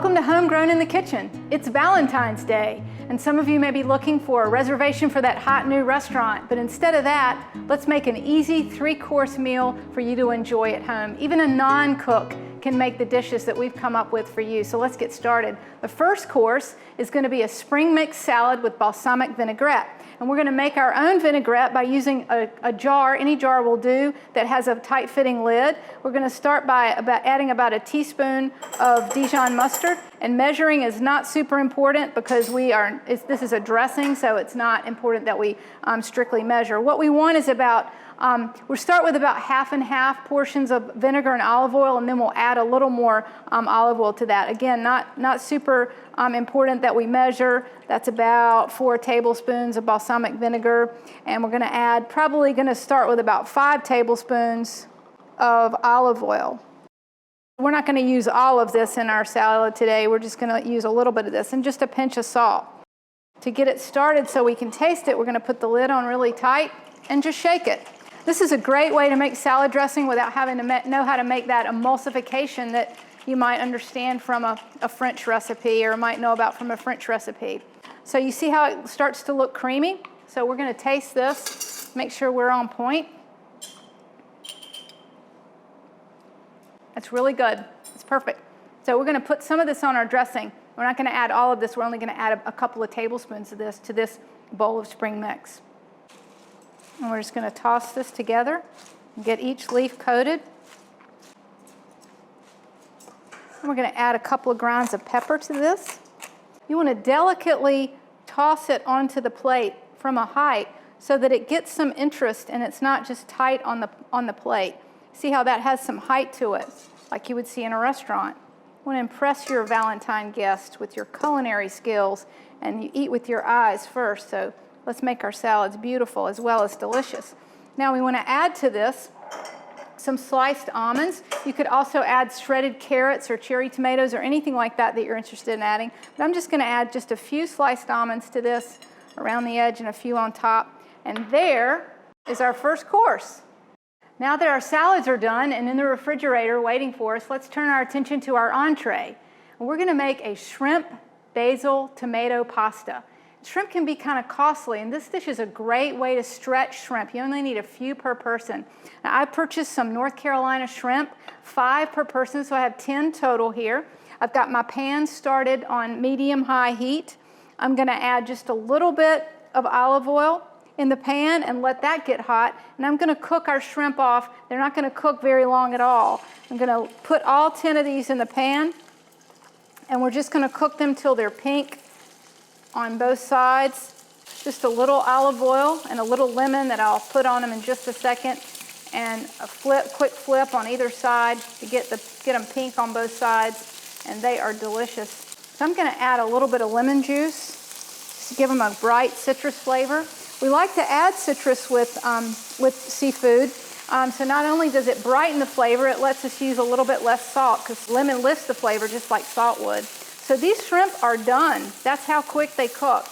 Welcome to Homegrown in the Kitchen. It's Valentine's Day, and some of you may be looking for a reservation for that hot new restaurant, but instead of that, let's make an easy 3-course meal for you to enjoy at home. Even a non-cook can make the dishes that we've come up with for you, so let's get started. The first course is going to be a spring mix salad with balsamic vinaigrette. And we're going to make our own vinaigrette by using a jar, any jar will do, that has a tight-fitting lid. We're going to start by adding about a teaspoon of Dijon mustard. And measuring is not super important because this is a dressing, so it's not important that we strictly measure. What we want is we'll start with about half and half portions of vinegar and olive oil, and then we'll add a little more olive oil to that. Again, not super important that we measure. That's about 4 tablespoons of balsamic vinegar, and we're going to probably start with about 5 tablespoons of olive oil. We're not going to use all of this in our salad today. We're just going to use a little bit of this and just a pinch of salt. To get it started so we can taste it, we're going to put the lid on really tight and just shake it. This is a great way to make salad dressing without having to know how to make that emulsification that you might understand from a French recipe or might know about from a French recipe. So you see how it starts to look creamy? So we're going to taste this, make sure we're on point. That's really good. It's perfect. So we're going to put some of this on our dressing. We're not going to add all of this. We're only going to add a couple of tablespoons of this to this bowl of spring mix. And we're just going to toss this together and get each leaf coated. And we're going to add a couple of grounds of pepper to this. You want to delicately toss it onto the plate from a height so that it gets some interest and it's not just tight on the plate. See how that has some height to it, like you would see in a restaurant. You want to impress your Valentine guest with your culinary skills, and you eat with your eyes first. So let's make our salads beautiful as well as delicious. Now we want to add to this some sliced almonds. You could also add shredded carrots or cherry tomatoes or anything like that you're interested in adding. But I'm just going to add just a few sliced almonds to this around the edge and a few on top. And there is our first course. Now that our salads are done and in the refrigerator waiting for us, let's turn our attention to our entree. And we're going to make a shrimp basil tomato pasta. Shrimp can be kind of costly, and this dish is a great way to stretch shrimp. You only need a few per person. Now, I purchased some North Carolina shrimp, 5 per person, so I have 10 total here. I've got my pan started on medium-high heat. I'm going to add just a little bit of olive oil in the pan and let that get hot, and I'm going to cook our shrimp off. They're not going to cook very long at all. I'm going to put all 10 of these in the pan, and we're just going to cook them till they're pink on both sides. Just a little olive oil and a little lemon that I'll put on them in just a second, and a quick flip on either side to get them pink on both sides, and they are delicious. So I'm going to add a little bit of lemon juice just to give them a bright citrus flavor. We like to add citrus with seafood. So not only does it brighten the flavor, it lets us use a little bit less salt because lemon lifts the flavor just like salt would. So these shrimp are done. That's how quick they cook.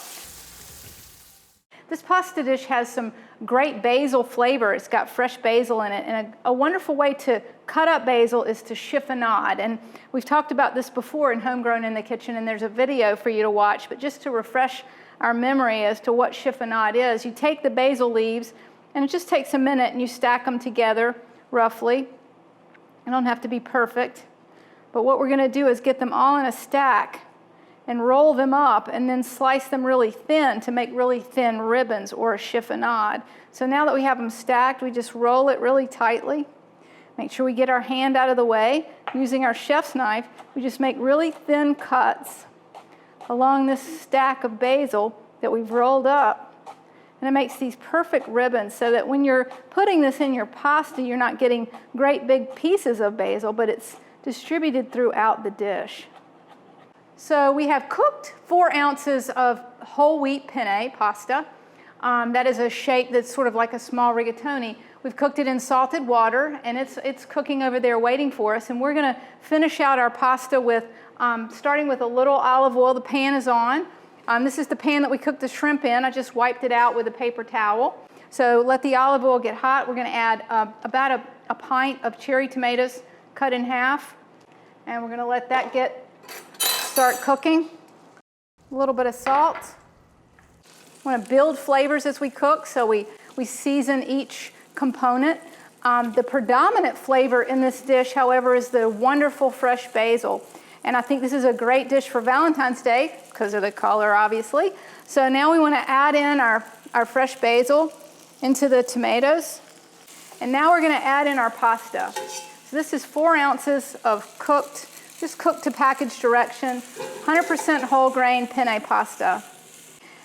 This pasta dish has some great basil flavor. It's got fresh basil in it. And a wonderful way to cut up basil is to chiffonade. And we've talked about this before in Homegrown in the Kitchen, and there's a video for you to watch. But just to refresh our memory as to what chiffonade is, you take the basil leaves, and it just takes a minute, and you stack them together roughly. They don't have to be perfect. But what we're going to do is get them all in a stack and roll them up and then slice them really thin to make really thin ribbons or a chiffonade. So now that we have them stacked, we just roll it really tightly. Make sure we get our hand out of the way. Using our chef's knife, we just make really thin cuts along this stack of basil that we've rolled up. And it makes these perfect ribbons so that when you're putting this in your pasta, you're not getting great big pieces of basil, but it's distributed throughout the dish. So we have cooked 4 ounces of whole wheat penne pasta. That is a shape that's sort of like a small rigatoni. We've cooked it in salted water, and it's cooking over there waiting for us. And we're going to finish out our pasta with starting with a little olive oil. The pan is on. This is the pan that we cooked the shrimp in. I just wiped it out with a paper towel. So let the olive oil get hot. We're going to add about a pint of cherry tomatoes cut in half, and we're going to let that get start cooking. A little bit of salt. We want to build flavors as we cook, so we season each component. The predominant flavor in this dish, however, is the wonderful fresh basil. And I think this is a great dish for Valentine's Day because of the color, obviously. So now we want to add in our fresh basil into the tomatoes. And now we're going to add in our pasta. So this is 4 ounces of just cooked to package direction, 100% whole grain penne pasta.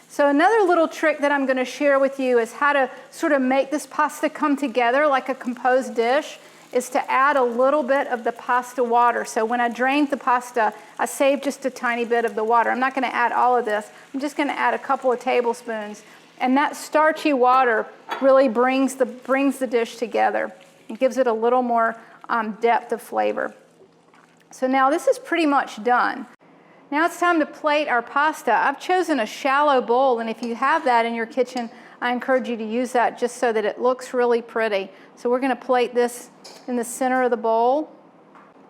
So another little trick that I'm going to share with you is how to sort of make this pasta come together like a composed dish, is to add a little bit of the pasta water. So when I drained the pasta, I saved just a tiny bit of the water. I'm not going to add all of this. I'm just going to add a couple of tablespoons. And that starchy water really brings the dish together. It gives it a little more depth of flavor. So now this is pretty much done. Now it's time to plate our pasta. I've chosen a shallow bowl, and if you have that in your kitchen, I encourage you to use that just so that it looks really pretty. So we're going to plate this in the center of the bowl.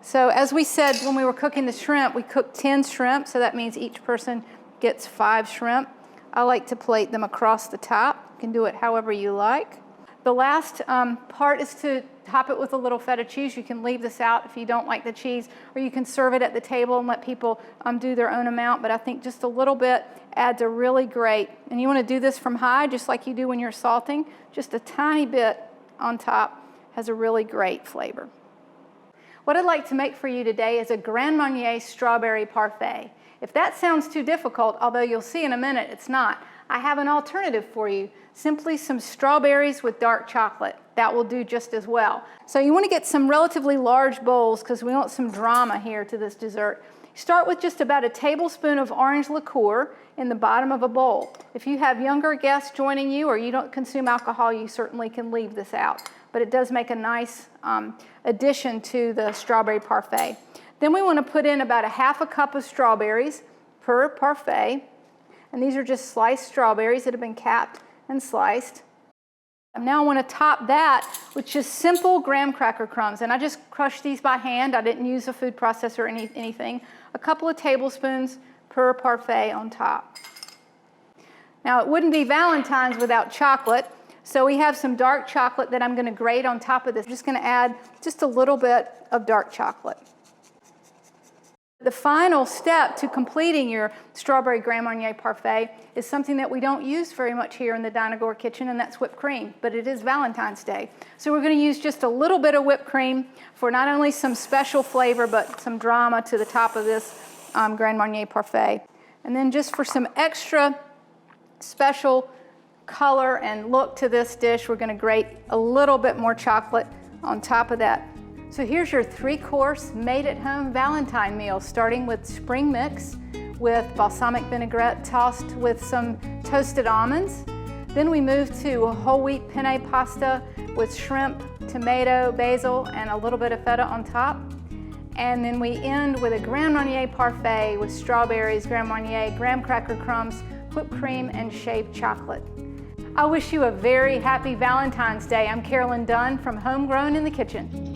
So as we said when we were cooking the shrimp, we cooked 10 shrimp, so that means each person gets 5 shrimp. I like to plate them across the top. You can do it however you like. The last part is to top it with a little feta cheese. You can leave this out if you don't like the cheese, or you can serve it at the table and let people do their own amount, but I think just a little bit adds a really great, and you want to do this from high just like you do when you're salting. Just a tiny bit on top has a really great flavor. What I'd like to make for you today is a Grande Marnier strawberry parfait. If that sounds too difficult, although you'll see in a minute it's not, I have an alternative for you. Simply some strawberries with dark chocolate. That will do just as well. So you want to get some relatively large bowls because we want some drama here to this dessert. Start with just about a tablespoon of orange liqueur in the bottom of a bowl. If you have younger guests joining you or you don't consume alcohol, you certainly can leave this out. But it does make a nice addition to the strawberry parfait. Then we want to put in about a half a cup of strawberries per parfait. And these are just sliced strawberries that have been capped and sliced. And now I want to top that with just simple graham cracker crumbs. And I just crushed these by hand. I didn't use a food processor or anything. A couple of tablespoons per parfait on top. Now it wouldn't be Valentine's without chocolate. So we have some dark chocolate that I'm going to grate on top of this. I'm just going to add just a little bit of dark chocolate. The final step to completing your strawberry Grande Marnier parfait is something that we don't use very much here in the Dinagore kitchen, and that's whipped cream, but it is Valentine's Day. So we're going to use just a little bit of whipped cream for not only some special flavor, but some drama to the top of this Grande Marnier parfait. And then just for some extra special color and look to this dish, we're going to grate a little bit more chocolate on top of that. So here's your 3-course made-at-home Valentine meal, starting with spring mix with balsamic vinaigrette tossed with some toasted almonds. Then we move to a whole wheat penne pasta with shrimp, tomato, basil, and a little bit of feta on top. And then we end with a Grande Marnier parfait with strawberries, Grande Marnier, graham cracker crumbs, whipped cream, and shaved chocolate. I wish you a very happy Valentine's Day. I'm Carolyn Dunn from Homegrown in the Kitchen.